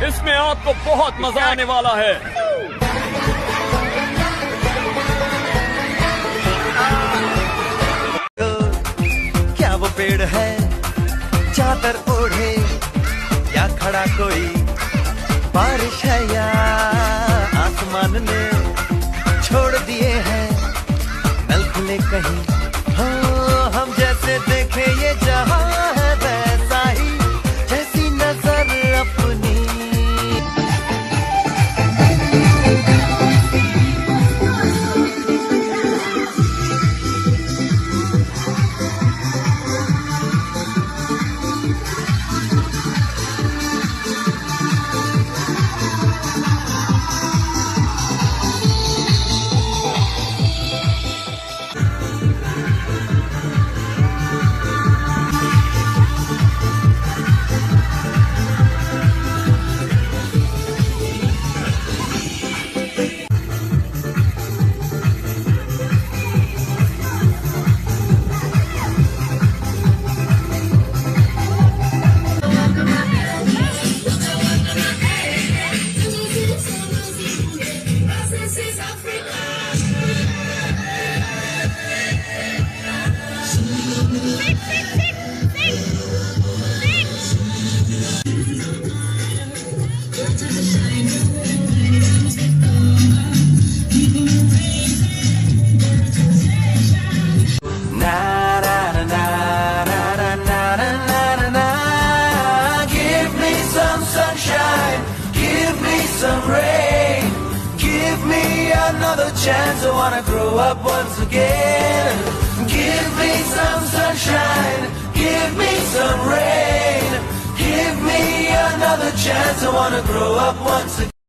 इसमें आपको बहुत मजा आने वाला है। क्या वो पेड़ है चादर ओढ़े या खड़ा कोई, बारिश है या आसमान ने छोड़ दिए हैं नल खुले कहीं। हो हम जैसे देखे ये जहां है वैसा ही, जैसी नजर अपनी। Some rain, give me another chance. I wanna grow up once again. Give me some sunshine, give me some rain. Give me another chance. I wanna grow up once again.